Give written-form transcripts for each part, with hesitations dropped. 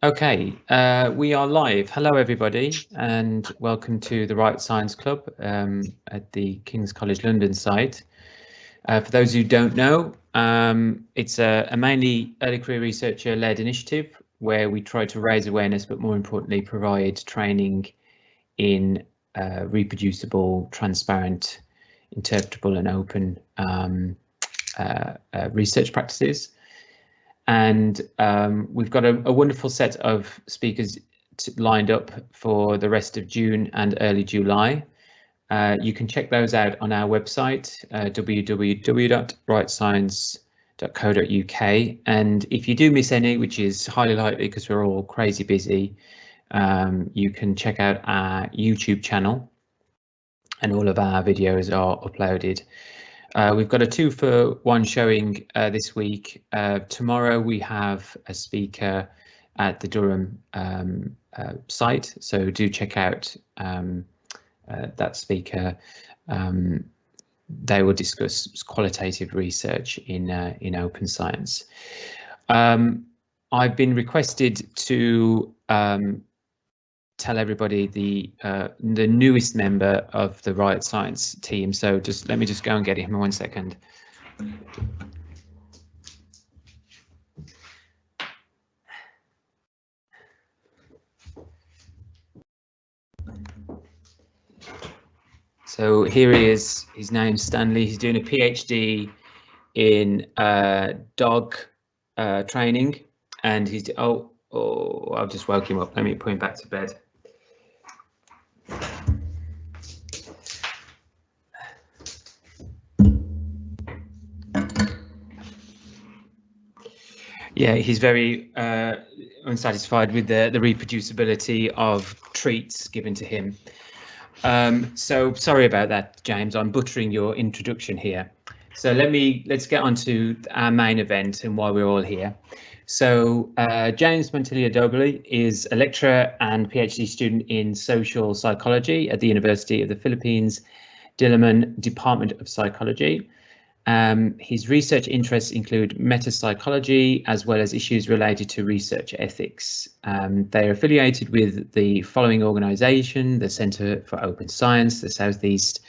Okay, we are live. Hello, everybody, and welcome to the Right Science Club at the King's College London site. For those who don't know, it's a mainly early career researcher-led initiative where we try to raise awareness, but more importantly, provide training in reproducible, transparent, interpretable, and open research practices. And we've got a wonderful set of speakers lined up for the rest of June and early July. You can check those out on our website, www.rightscience.co.uk. And if you do miss any, which is highly likely because we're all crazy busy, you can check out our YouTube channel, and all of our videos are uploaded. We've got a 2-for-1 showing this week. Tomorrow we have a speaker at the Durham site, so do check out that speaker. They will discuss qualitative research in open science. I've been requested to tell everybody the newest member of the Right Science team, so let me go and get him in 1 second. So here he is. His name's Stanley. He's doing a PhD in dog training, and he's I'll just woke him up. Let me put him back to bed. Yeah, he's very unsatisfied with the reproducibility of treats given to him. So sorry about that, James. I'm butchering your introduction here. So let's get on to our main event and why we're all here. So James Montilla Doble is a lecturer and PhD student in social psychology at the University of the Philippines, Diliman Department of Psychology. His research interests include metapsychology as well as issues related to research ethics. They are affiliated with the following organisation: the Centre for Open Science, the Southeast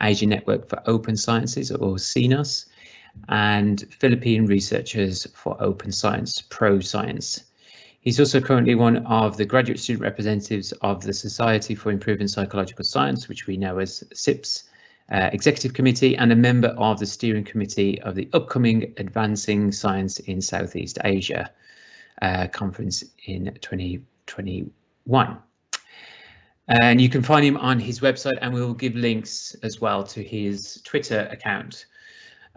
Asia Network for Open Sciences, or CNOS, and Philippine Researchers for Open Science, ProScience. He's also currently one of the graduate student representatives of the Society for Improving Psychological Science, which we know as SIPS, Executive Committee, and a member of the steering committee of the upcoming Advancing Science in Southeast Asia conference in 2021. And you can find him on his website, and we will give links as well to his Twitter account.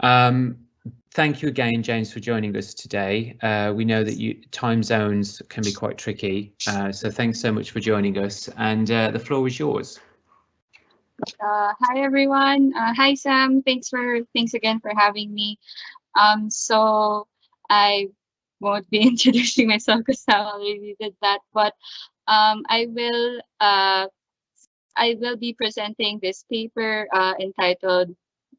Thank you again, James, for joining us today. We know that time zones can be quite tricky, so thanks so much for joining us, and the floor is yours. Hi everyone. Hi Sam. Thanks again for having me. So I won't be introducing myself because Sam already did that, but I will be presenting this paper entitled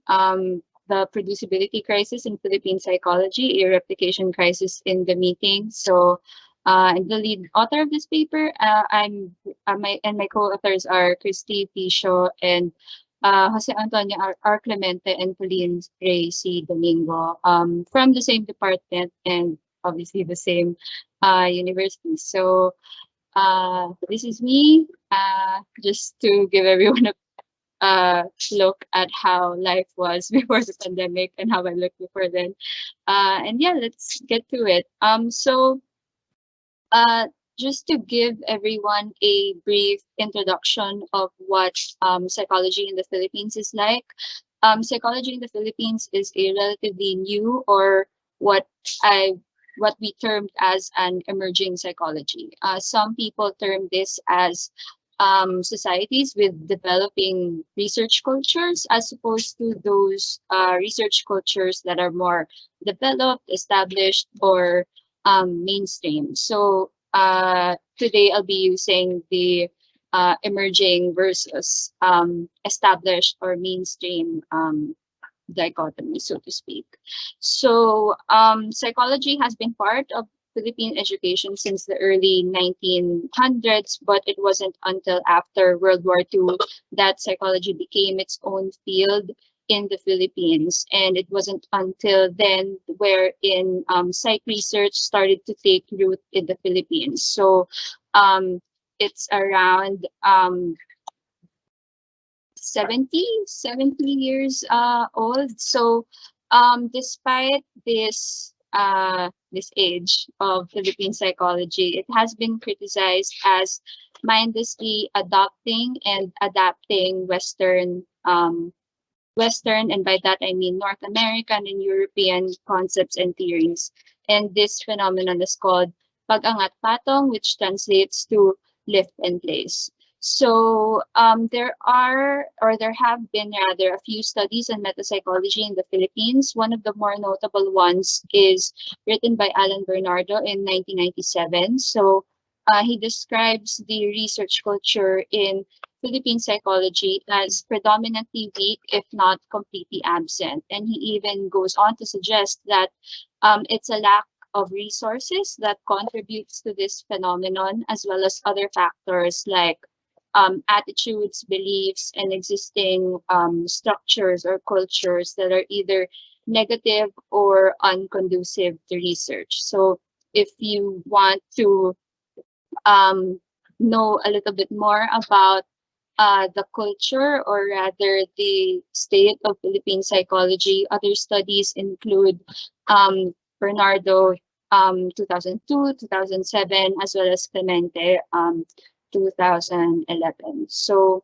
"The Producibility Crisis in Philippine Psychology: A Replication Crisis in the Meeting." So I'm the lead author of this paper. My co-authors are Christy Tisho and Jose Antonio R. Clemente and Pauline Ray C. Domingo from the same department and obviously the same university. So this is me, just to give everyone a look at how life was before the pandemic and how I looked before then. And yeah, let's get to it. Just to give everyone a brief introduction of what psychology in the Philippines is like. Psychology in the Philippines is a relatively new, or what we termed as an emerging psychology. Some people term this as societies with developing research cultures, as opposed to those research cultures that are more developed, established, or mainstream. So today I'll be using the emerging versus established or mainstream dichotomy, so to speak. So psychology has been part of Philippine education since the early 1900s, but it wasn't until after World War II that psychology became its own field in the Philippines. And it wasn't until then wherein psych research started to take root in the Philippines. So it's around 70 years old. So despite this age of Philippine psychology, it has been criticized as mindlessly adopting and adapting Western, and by that I mean North American and European concepts and theories. And this phenomenon is called pag-angat patong, which translates to lift and place. So there have been rather a few studies on metapsychology in the Philippines. One of the more notable ones is written by Alan Bernardo in 1997. So he describes the research culture in Philippine psychology as predominantly weak, if not completely absent. And he even goes on to suggest that it's a lack of resources that contributes to this phenomenon, as well as other factors like attitudes, beliefs, and existing structures or cultures that are either negative or unconducive to research. So if you want to know a little bit more about the culture, or rather the state of Philippine psychology, other studies include Bernardo 2002, 2007, as well as Clemente 2011. So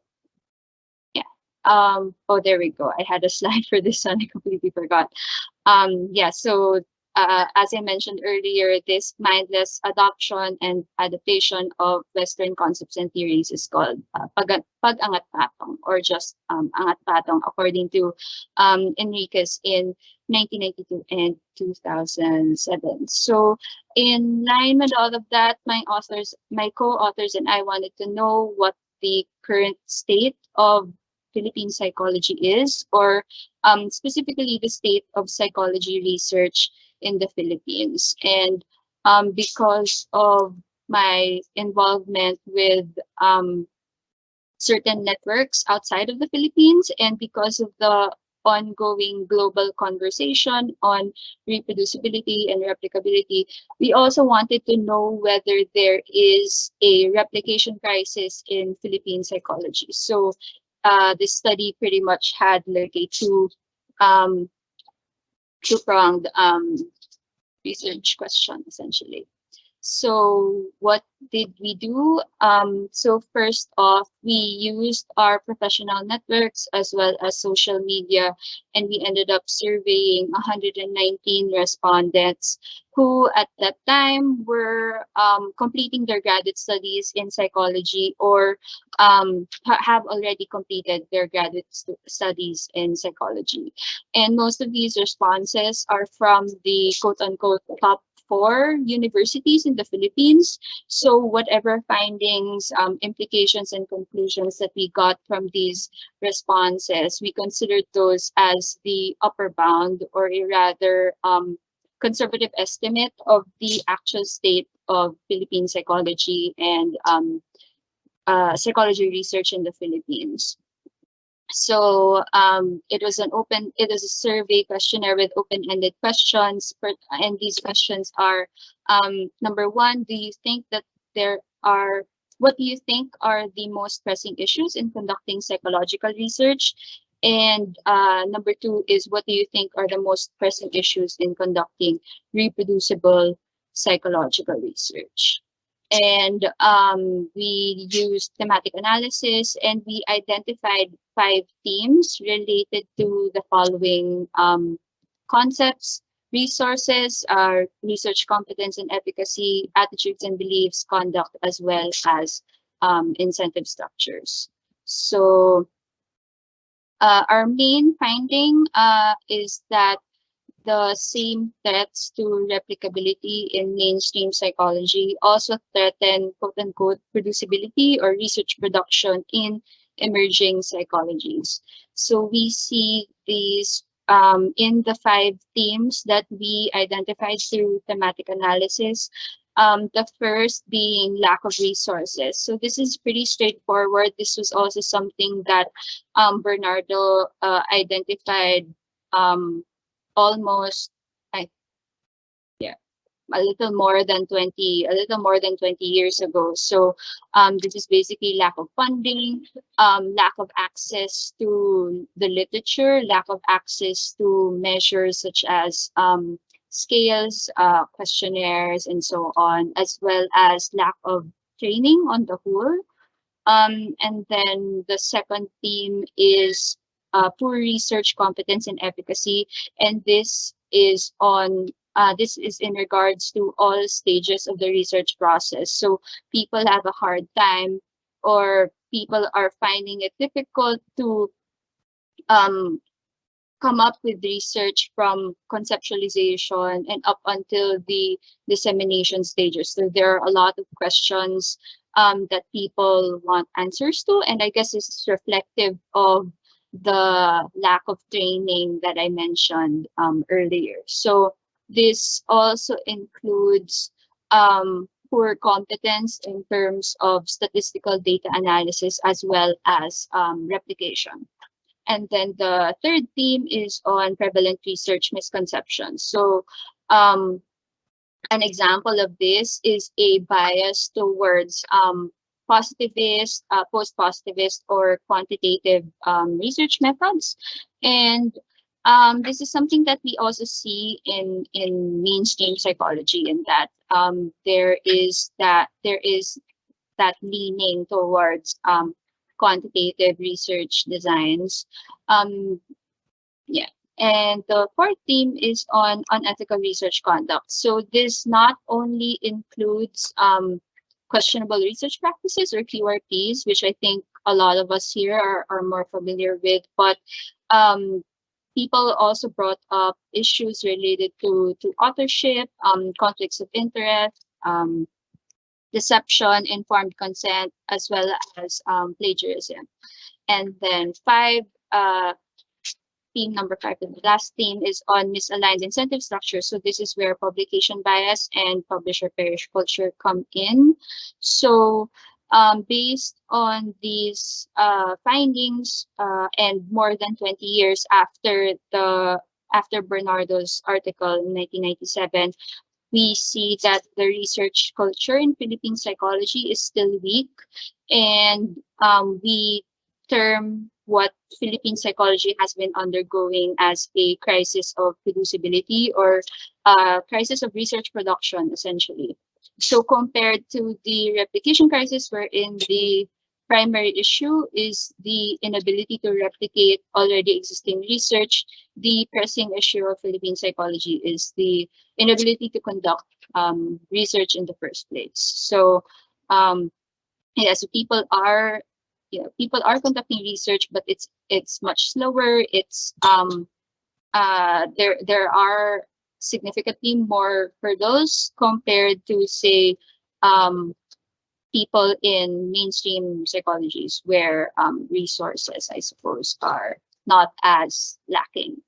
yeah. Oh, there we go. I had a slide for this one. I completely forgot. Yeah, so as I mentioned earlier, this mindless adoption and adaptation of Western concepts and theories is called pag-angat patong, or just angat patong, according to Enriquez in 1992 and 2007. So in line with all of that, my co-authors and I wanted to know what the current state of Philippine psychology is, or specifically the state of psychology research in the Philippines. And because of my involvement with certain networks outside of the Philippines, and because of the ongoing global conversation on reproducibility and replicability, we also wanted to know whether there is a replication crisis in Philippine psychology. So this study pretty much had like a um, two-pronged research question, essentially. So what did we do? So first off, we used our professional networks as well as social media, and we ended up surveying 119 respondents who at that time were completing their graduate studies in psychology, or have already completed their graduate studies in psychology. And most of these responses are from the quote-unquote top 4 universities in the Philippines. So whatever findings, implications, and conclusions that we got from these responses, we considered those as the upper bound, or a rather conservative estimate of the actual state of Philippine psychology and psychology research in the Philippines. So it was a survey questionnaire with open-ended questions, and these questions are, number one, what do you think are the most pressing issues in conducting psychological research? And number two is, what do you think are the most pressing issues in conducting reproducible psychological research? And we used thematic analysis, and we identified 5 themes related to the following concepts: resources, research competence and efficacy, attitudes and beliefs, conduct, as well as incentive structures. So our main finding is that the same threats to replicability in mainstream psychology also threaten quote-unquote producibility, or research production, in emerging psychologies. So we see these in the 5 themes that we identified through thematic analysis. The first being lack of resources. So this is pretty straightforward. This was also something that Bernardo identified almost, I, yeah, a little more than 20 years ago. So this is basically lack of funding, lack of access to the literature, lack of access to measures such as scales, questionnaires, and so on, as well as lack of training on the whole. And then the second theme is poor research competence and efficacy, and this is in regards to all stages of the research process. So people have a hard time, or people are finding it difficult to um, come up with research from conceptualization and up until the dissemination stages. So there are a lot of questions that people want answers to, and I guess this is reflective of the lack of training that I mentioned earlier. So this also includes poor competence in terms of statistical data analysis as well as replication. And then the third theme is on prevalent research misconceptions. So an example of this is a bias towards positivist, post-positivist, or quantitative research methods. And this is something that we also see in mainstream psychology, in that there is that leaning towards quantitative research designs. Um, yeah. And the fourth theme is on unethical research conduct. So this not only includes questionable research practices, or QRPs, which I think a lot of us here are more familiar with, but um, people also brought up issues related to authorship, conflicts of interest, deception, informed consent, as well as plagiarism. And then theme number 5, the last theme, is on misaligned incentive structure. So this is where publication bias and publisher perish culture come in. So based on these findings, and more than 20 years after Bernardo's article in 1997, we see that the research culture in Philippine psychology is still weak, and we term what Philippine psychology has been undergoing as a crisis of producibility, or crisis of research production, essentially. So compared to the replication crisis, wherein the primary issue is the inability to replicate already existing research, the pressing issue of Philippine psychology is the inability to conduct research in the first place. So yeah, so people are conducting research, but it's much slower. It's there are significantly more hurdles compared to, say, people in mainstream psychologies, where resources, I suppose, are not as lacking.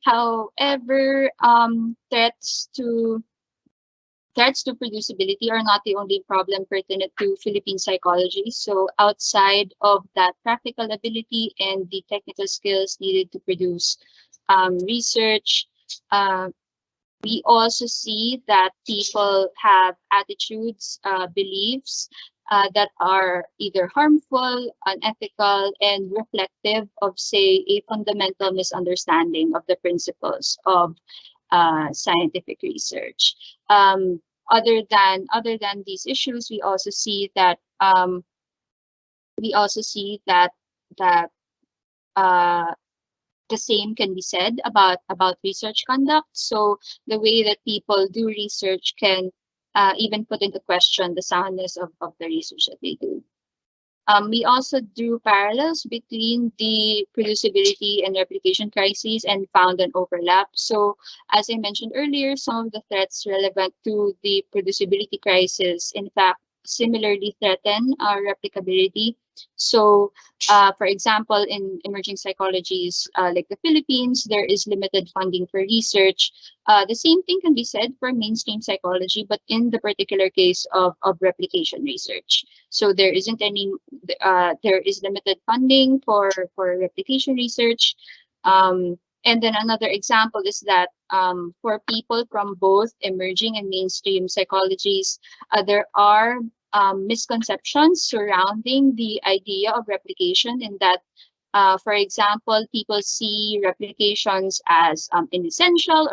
However, threats to producibility are not the only problem pertinent to Philippine psychology. So outside of that practical ability and the technical skills needed to produce research, we also see that people have attitudes, beliefs that are either harmful, unethical, and reflective of, say, a fundamental misunderstanding of the principles of scientific research. Other than these issues, we also see that that the same can be said about research conduct. So the way that people do research can even put into question the soundness of the research that they do. We also drew parallels between the producibility and replication crises and found an overlap. So as I mentioned earlier, some of the threats relevant to the producibility crisis, in fact, similarly threaten our replicability. So, for example, in emerging psychologies like the Philippines, there is limited funding for research. The same thing can be said for mainstream psychology, but in the particular case of replication research. So there isn't any, there is limited funding for replication research. And then another example is that for people from both emerging and mainstream psychologies, there are misconceptions surrounding the idea of replication, in that, for example, people see replications as inessential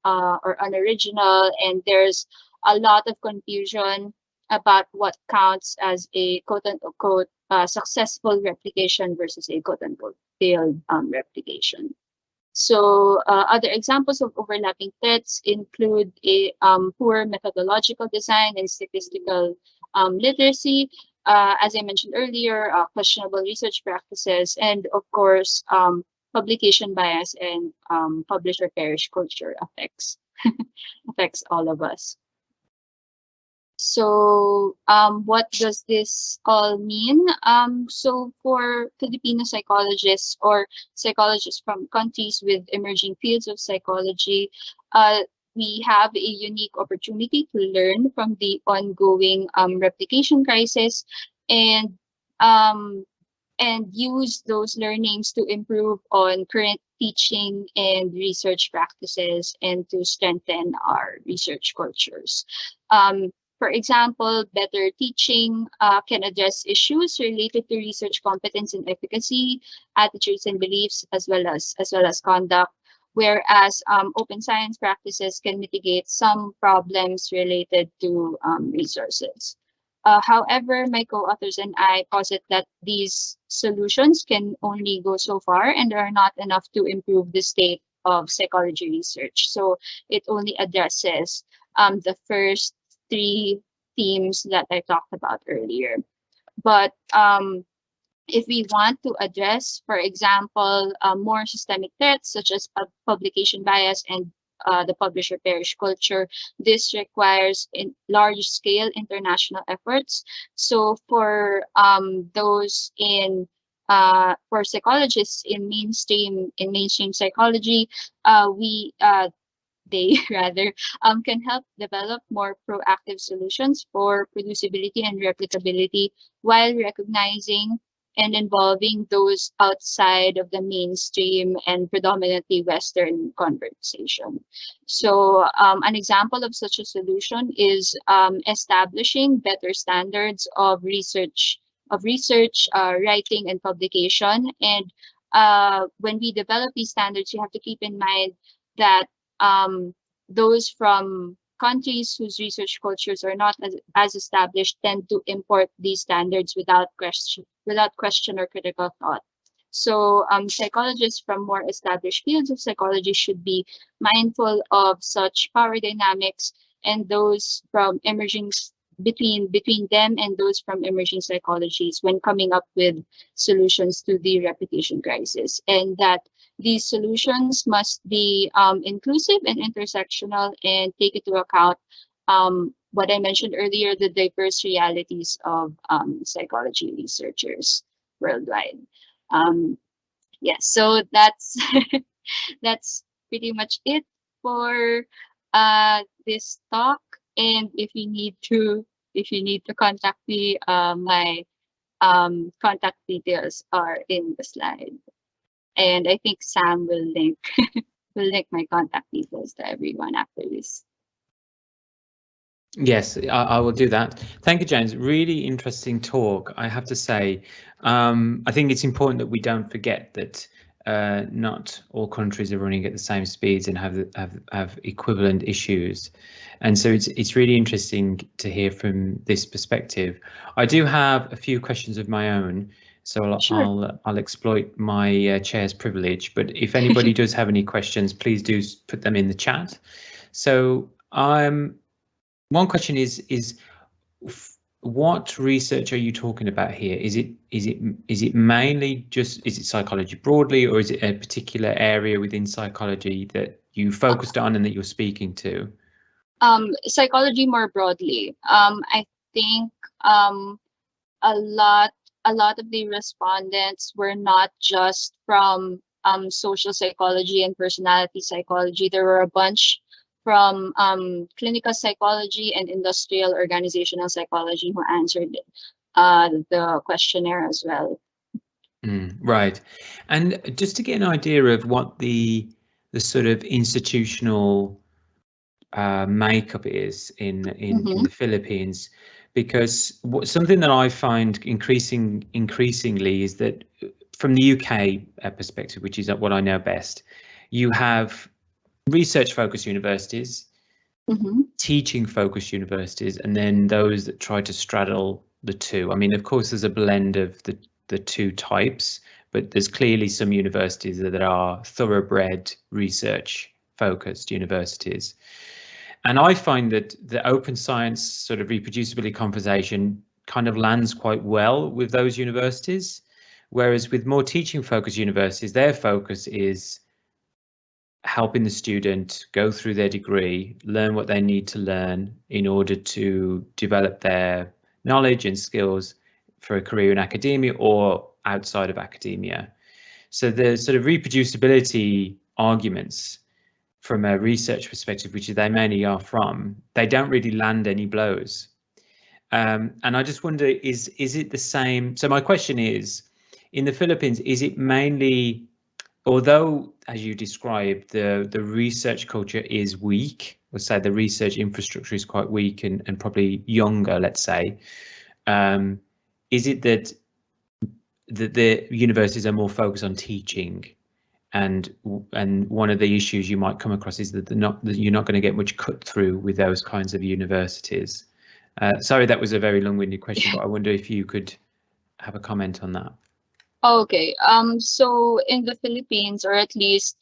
or unoriginal, and there's a lot of confusion about what counts as a quote unquote successful replication versus a quote unquote failed replication. So other examples of overlapping threats include a poor methodological design and statistical literacy, as I mentioned earlier, questionable research practices, and of course, publication bias and publish or perish culture affects affects all of us. So what does this all mean? So for Filipino psychologists or psychologists from countries with emerging fields of psychology, we have a unique opportunity to learn from the ongoing replication crisis, and use those learnings to improve on current teaching and research practices and to strengthen our research cultures. For example, better teaching can address issues related to research competence and efficacy, attitudes and beliefs, as well as conduct. Whereas open science practices can mitigate some problems related to resources. However, my co-authors and I posit that these solutions can only go so far and are not enough to improve the state of psychology research. So it only addresses the first three themes that I talked about earlier. But if we want to address, for example, more systemic threats such as publication bias and the publisher perish culture, this requires large-scale international efforts. So for those in for psychologists in mainstream psychology, they rather can help develop more proactive solutions for producibility and replicability while recognizing and involving those outside of the mainstream and predominantly Western conversation. So an example of such a solution is establishing better standards of research, writing and publication. And when we develop these standards, you have to keep in mind that those from countries whose research cultures are not as established tend to import these standards without question or critical thought. So psychologists from more established fields of psychology should be mindful of such power dynamics, and those from emerging between them and those from emerging psychologies when coming up with solutions to the replication crisis, and that these solutions must be inclusive and intersectional and take into account what I mentioned earlier, the diverse realities of psychology researchers worldwide. Yes, so that's that's pretty much it for this talk. And if you need to contact me, my contact details are in the slide. And I think Sam will link my contact details to everyone after this. Yes, I will do that. Thank you, James. Really interesting talk, I have to say. I think it's important that we don't forget that not all countries are running at the same speeds and have equivalent issues, and so it's really interesting to hear from this perspective. I do have a few questions of my own, so Sure. I'll exploit my chair's privilege. But if anybody does have any questions, please do put them in the chat. So one question is what research are you talking about here? Is it mainly just, is it psychology broadly, or is it a particular area within psychology that you focused on and that you're speaking to? Psychology more broadly. I think a lot of the respondents were not just from social psychology and personality psychology. There were a bunch from clinical psychology and industrial organizational psychology who answered the questionnaire as well. Right. And just to get an idea of what the sort of institutional makeup is in the Philippines, because something that I find increasingly is that from the UK perspective, which is what I know best, you have research focused universities, teaching focused universities, and then those that try to straddle the two. I mean, of course, there's a blend of the two types, but there's clearly some universities that are thoroughbred research focused universities. And I find that the open science sort of reproducibility conversation kind of lands quite well with those universities, whereas with more teaching focused universities, their focus is helping the student go through their degree, learn what they need to learn in order to develop their knowledge and skills for a career in academia or outside of academia. So the sort of reproducibility arguments from a research perspective, which they mainly are from, they don't really land any blows. And I just wonder, is it the same? So my question is, in the Philippines, is it mainly, although, as you described, the research culture is weak, or say the research infrastructure is quite weak and probably younger, let's say, is it that the universities are more focused on teaching, and one of the issues you might come across is that you're not going to get much cut through with those kinds of universities? Sorry, that was a very long-winded question, but I wonder if you could have a comment on that. Okay, so in the Philippines, or at least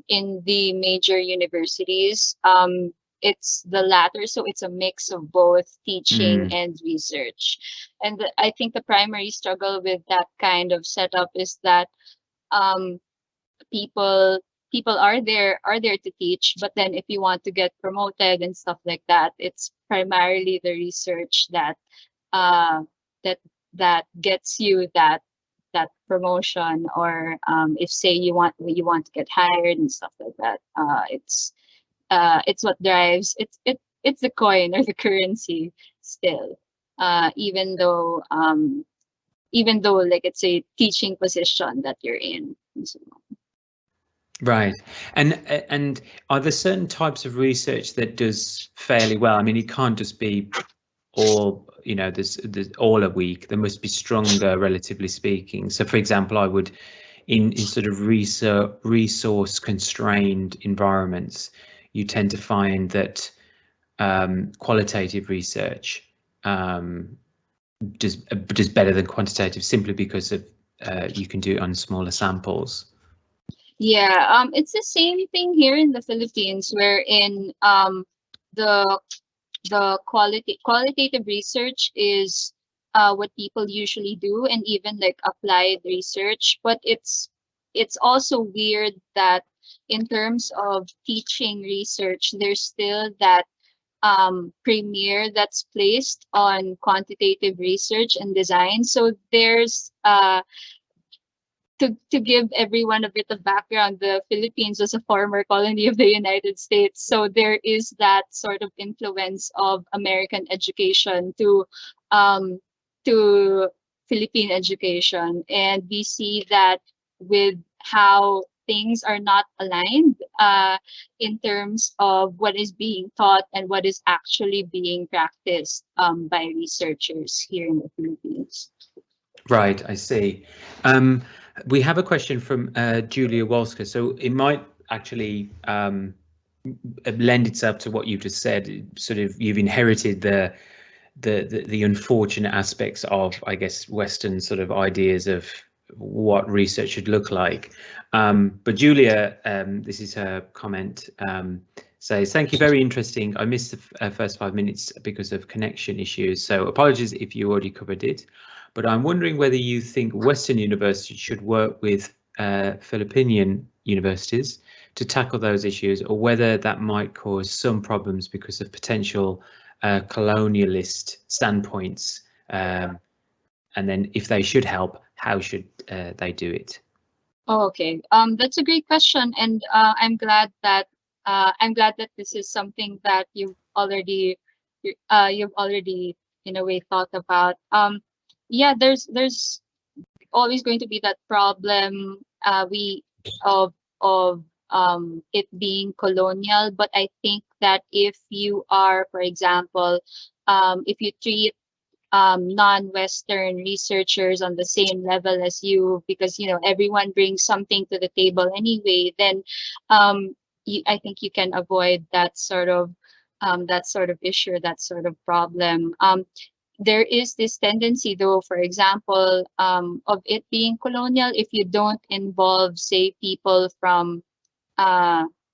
in the major universities, it's the latter. So it's a mix of both teaching and research. And I think the primary struggle with that kind of setup is that people are there to teach, but then if you want to get promoted and stuff like that, it's primarily the research that that gets you that promotion, or if say you want to get hired and stuff like that. It's what drives it's the coin or the currency still, even though like it's a teaching position that you're in. So. Right. And are there certain types of research that does fairly well? I mean, it can't just be all, you know, there's all a week. There must be stronger, relatively speaking. So, for example, I would, in sort of resource constrained environments, you tend to find that qualitative research does better than quantitative, simply because of you can do it on smaller samples. Yeah, it's the same thing here in the Philippines, wherein the qualitative research is what people usually do, and even like applied research. But it's also weird that in terms of teaching research, there's still that premiere that's placed on quantitative research and design. So there's to give everyone a bit of background, the Philippines was a former colony of the United States. So there is that sort of influence of American education to Philippine education. And we see that with how things are not aligned in terms of what is being taught and what is actually being practiced by researchers here in the Philippines. Right, I see. We have a question from Julia Wolska, so it might actually lend itself to what you've just said. Sort of, you've inherited the unfortunate aspects of, I guess, Western sort of ideas of what research should look like. But Julia, this is her comment, says, "Thank you, very interesting. I missed the first 5 minutes because of connection issues, so apologies if you already covered it. But I'm wondering whether you think Western universities should work with Filipinian universities to tackle those issues, or whether that might cause some problems because of potential colonialist standpoints and then if they should help, how should they do it? Oh, okay. That's a great question, and I'm glad that this is something that you've already in a way thought about. Yeah, there's always going to be that problem we of it being colonial, but I think that if you are, for example, if you treat non-Western researchers on the same level as you, because everyone brings something to the table anyway, then I think you can avoid that sort of issue, that sort of problem. There is this tendency, though, for example, of it being colonial, if you don't involve, say, people from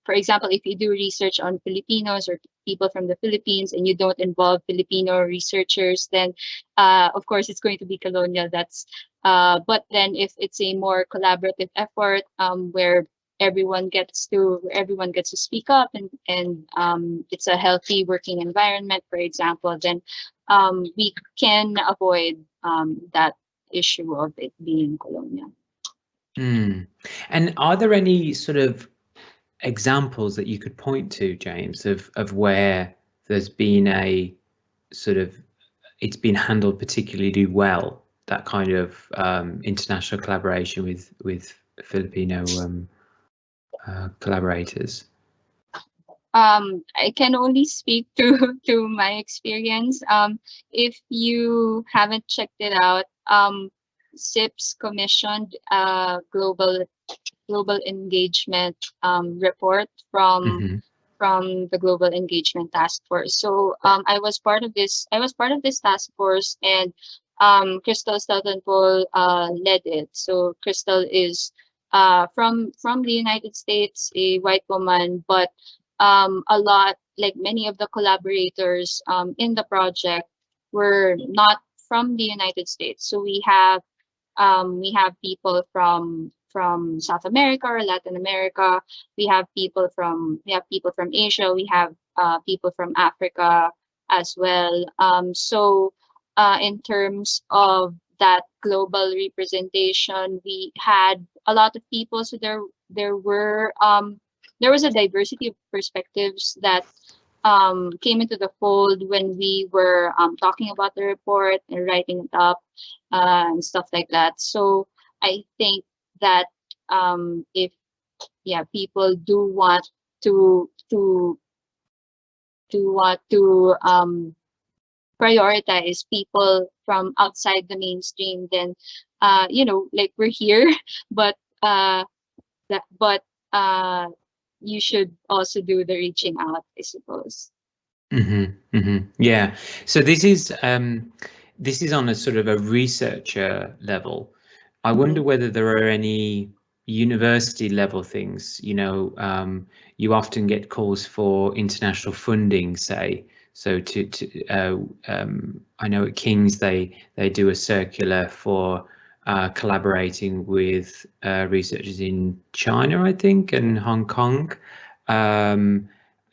for example, if you do research on Filipinos or people from the Philippines and you don't involve Filipino researchers, then of course it's going to be colonial. But then if it's a more collaborative effort where everyone gets to speak up, and it's a healthy working environment, for example, then we can avoid that issue of it being colonial. And are there any sort of examples that you could point to, James, of where there's been a sort of, it's been handled particularly well, that kind of international collaboration with Filipino collaborators? I can only speak to my experience. If you haven't checked it out, SIPS commissioned a global engagement report from the Global Engagement Task Force. So I was part of this task force, and Crystal Steltenpohl led it. So Crystal is from the United States, a white woman, but a lot, like many of the collaborators in the project, were not from the United States. So we have people from South America or Latin America. We have people from Asia. We have people from Africa as well. So in terms of that global representation, we had a lot of people. So there was a diversity of perspectives that came into the fold when we were talking about the report and writing it up and stuff like that. So I think that if people do want to prioritize people from outside the mainstream, then like we're here, but you should also do the reaching out, I suppose. Yeah. So this is on a sort of a researcher level. I wonder whether there are any university level things. You often get calls for international funding, say. So I know at King's they do a circular for collaborating with researchers in China, I think, and Hong Kong,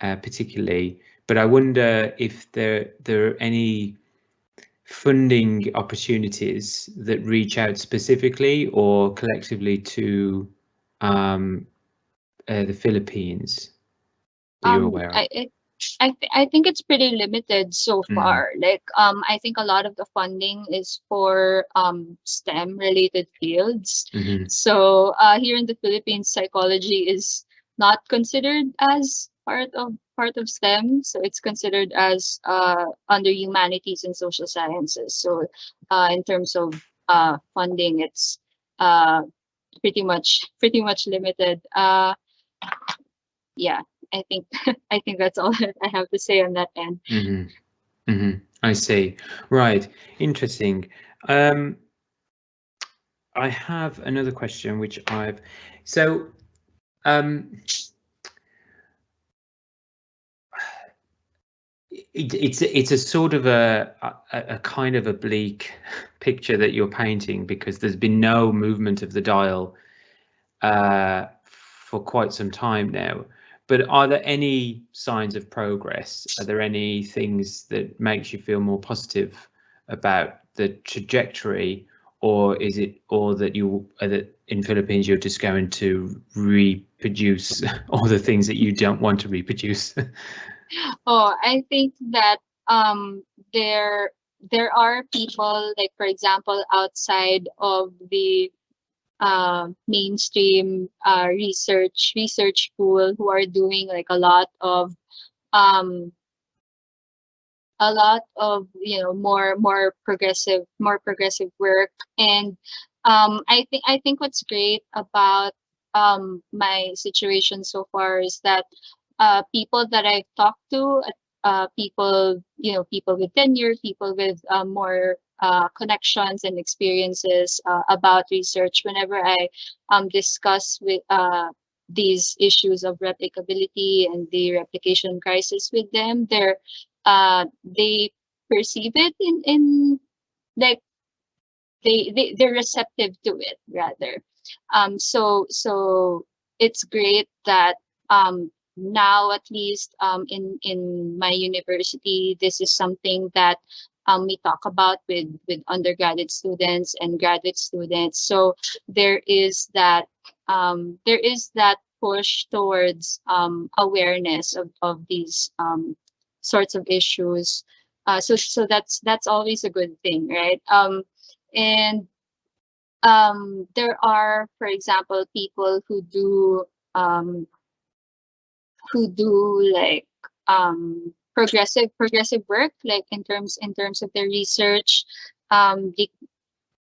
particularly. But I wonder if there are any funding opportunities that reach out specifically or collectively to the Philippines that you're aware of. I think it's pretty limited so far. Like I think a lot of the funding is for STEM related fields. So here in the Philippines, psychology is not considered as part of STEM, so it's considered as under humanities and social sciences. So in terms of funding, it's pretty much limited. Yeah, I think that's all that I have to say on that end. I see. Right. Interesting. I have another question which it's a sort of a kind of a bleak picture that you're painting, because there's been no movement of the dial for quite some time now. But are there any signs of progress? Are there any things that makes you feel more positive about the trajectory, or is it all that that in Philippines you're just going to reproduce all the things that you don't want to reproduce? Oh, I think that there are people, like for example outside of the mainstream research pool, who are doing like um a lot of more progressive work. And I think what's great about my situation so far is that people that I've talked to, people, people with tenure, people with more connections and experiences about research, whenever I discuss with these issues of replicability and the replication crisis with them, they perceive it in like they're receptive to it, rather. So it's great that now, at least in my university, this is something that we talk about with undergraduate students and graduate students. So there is that push towards awareness of these sorts of issues. So that's always a good thing, right? And there are, for example, people um, who do like progressive work, like in terms of their research, the,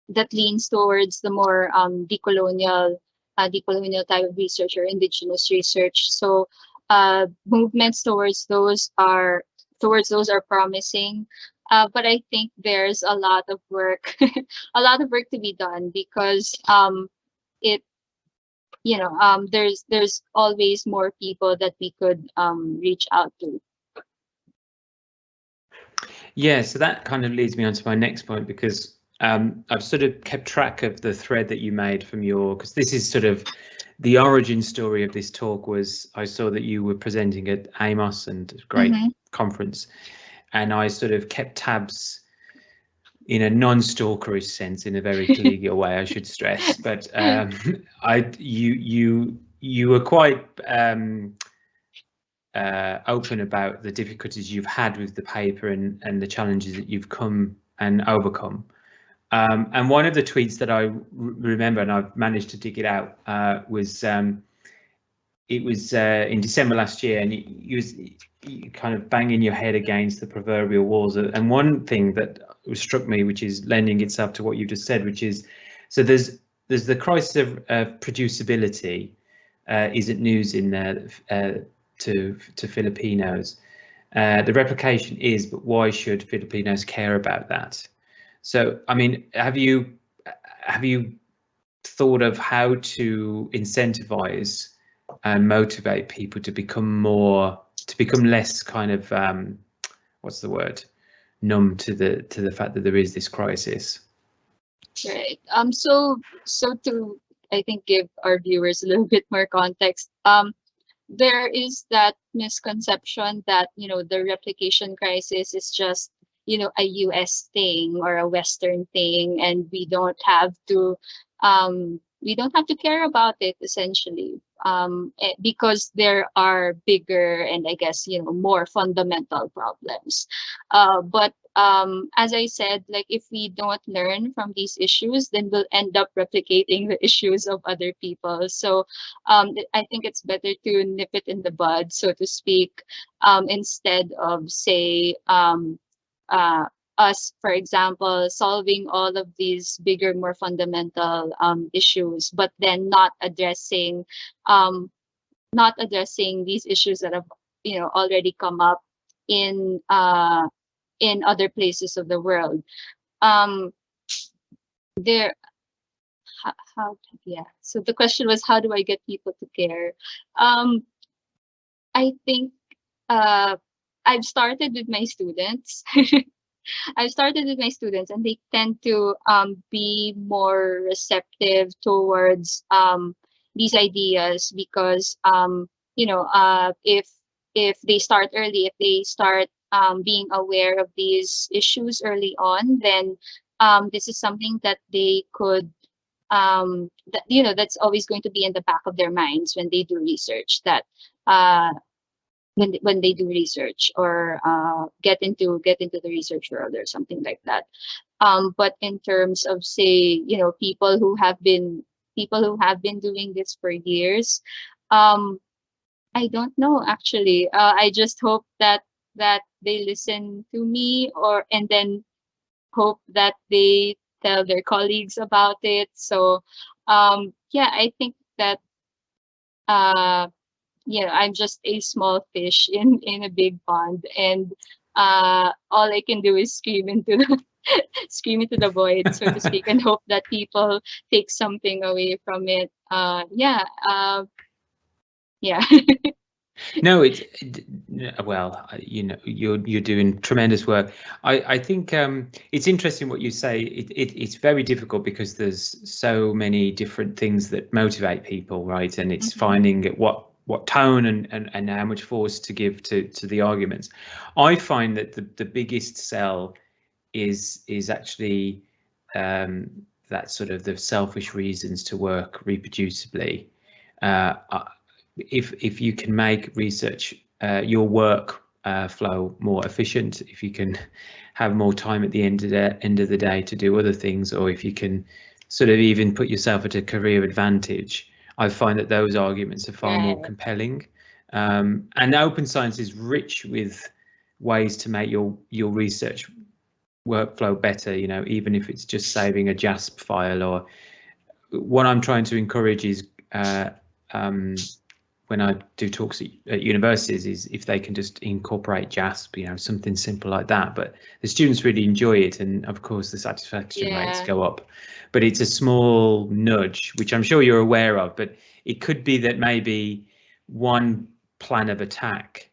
that leans towards the more decolonial type of research or indigenous research. So movements towards those are promising. But I think there's a lot of work, a lot of work to be done, because it there's always more people that we could reach out to. Yeah, so that kind of leads me on to my next point, because I've sort of kept track of the thread that you made from because this is sort of the origin story of this talk. Was I saw that you were presenting at Amos, and a great conference, and I sort of kept tabs in a non-stalkerish sense, in a very collegial way, I should stress. But you were quite open about the difficulties you've had with the paper and the challenges that you've come and overcome. And one of the tweets that I remember, and I've managed to dig it out, was it was in December last year, and you kind of banging your head against the proverbial walls. And one thing that struck me, which is lending itself to what you just said, which is, so there's the crisis of producibility isn't news in to Filipinos. The replication is, but why should Filipinos care about that? So, I mean, have you thought of how to incentivize and motivate people to become less kind of what's the word, numb to the fact that there is this crisis? Right. So to, I think, give our viewers a little bit more context, there is that misconception that the replication crisis is just a US thing or a Western thing, and we don't have to care about it, essentially, because there are bigger and, I guess, more fundamental problems. But as I said, like, if we don't learn from these issues, then we'll end up replicating the issues of other people. So I think it's better to nip it in the bud, so to speak, instead of, say, us, for example, solving all of these bigger, more fundamental issues, but then not addressing these issues that have already come up in other places of the world. There how Yeah, so the question was, how do I get people to care? I think I've started with my students. I've started with my students, and they tend to be more receptive towards these ideas, because if they start early, if they start being aware of these issues early on, then this is something that they could that that's always going to be in the back of their minds when they do research, that when they do research or get into the research world or something like that. But in terms of, say, people who have been doing this for years, I don't know actually. I just hope that they listen to me, and then hope that they tell their colleagues about it. So yeah, I think that uh I'm just a small fish in a big pond, and all I can do is scream into the scream into the void, so to speak, and hope that people take something away from it. Yeah. No, well, you're doing tremendous work. I think it's interesting what you say. It's very difficult because there's so many different things that motivate people, right? And it's finding what tone and how much force to give to the arguments. I find that the biggest sell is actually that sort of the selfish reasons to work reproducibly. If you can make research, your work flow more efficient, if you can have more time at the end of the day to do other things, or if you can sort of even put yourself at a career advantage, I find that those arguments are far more compelling. And open science is rich with ways to make your research workflow better, even if it's just saving a JASP file. Or what I'm trying to encourage is when I do talks at universities, is if they can just incorporate JASP, something simple like that. But the students really enjoy it, and of course the satisfaction rates go up. But it's a small nudge, which I'm sure you're aware of. But it could be that maybe one plan of attack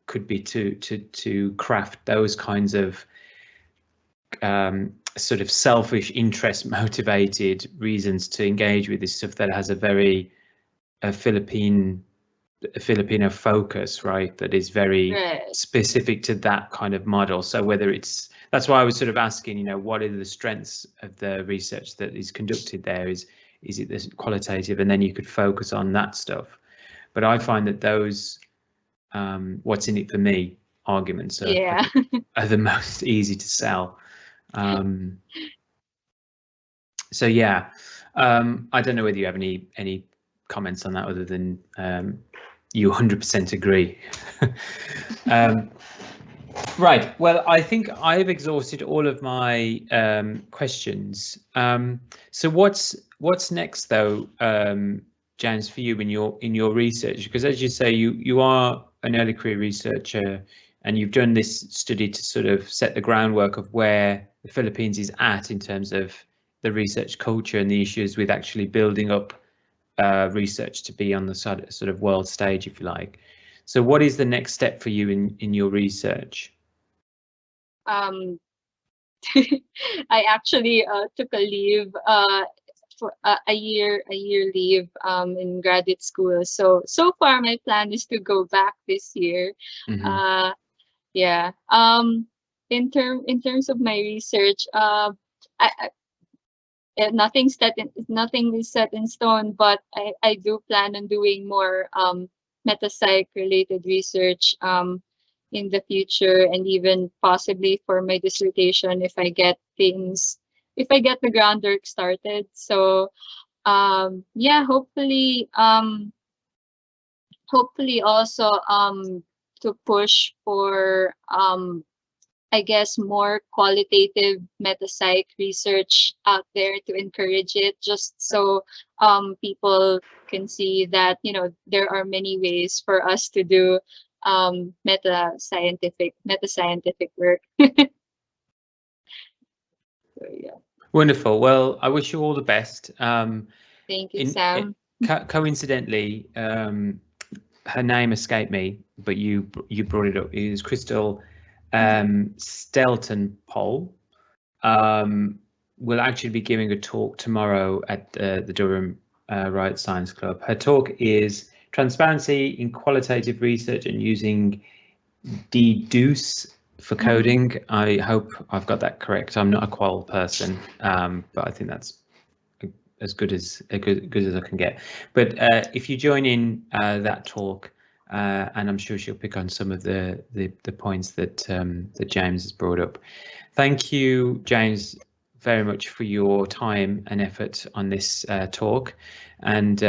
could be to craft those kinds of sort of selfish, interest motivated reasons to engage with this stuff that has a very Filipino focus, right? That is very specific to that kind of model. So that's why I was sort of asking, what are the strengths of the research that is conducted there? Is it this qualitative, and then you could focus on that stuff. But I find that those what's in it for me arguments are the most easy to sell. So yeah, I don't know whether you have any comments on that other than you 100% agree. Right, well, I think I've exhausted all of my questions. So what's next though, James, for you in your research? Because as you say, you are an early career researcher, and you've done this study to sort of set the groundwork of where the Philippines is at in terms of the research culture and the issues with actually building up research to be on the sort of world stage, if you like. So what is the next step for you in your research? I actually took a leave for a year leave in graduate school. So far my plan is to go back this year. Yeah. In terms of my research, nothing is set in stone, but I do plan on doing more metapsych related research in the future, and even possibly for my dissertation if I get the groundwork started. So yeah, hopefully also to push for I guess more qualitative metapsych research out there, to encourage it, just so people can see that there are many ways for us to do meta scientific work. So, yeah. Wonderful. Well, I wish you all the best. Thank you, Sam. Coincidentally, her name escaped me, but you brought it up. It is Crystal Stelton Pole. Will actually be giving a talk tomorrow at the Durham Right Science Club. Her talk is Transparency in Qualitative Research and Using deduce for coding. I hope I've got that correct. I'm not a qual person, but I think that's as good as I can get. But if you join in that talk, and I'm sure she'll pick on some of the points that that James has brought up. Thank you, James, very much for your time and effort on this talk, and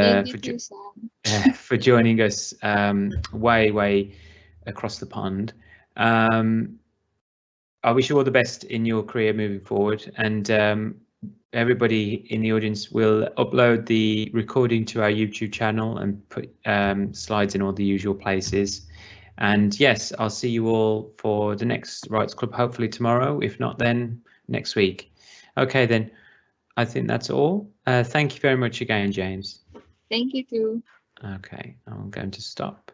for joining us way across the pond. I wish you all the best in your career moving forward, and everybody in the audience will upload the recording to our YouTube channel and put slides in all the usual places. And yes, I'll see you all for the next Rights Club, hopefully tomorrow. If not, then next week. Okay, then I think that's all. Thank you very much again, James. Thank you too. Okay, I'm going to stop.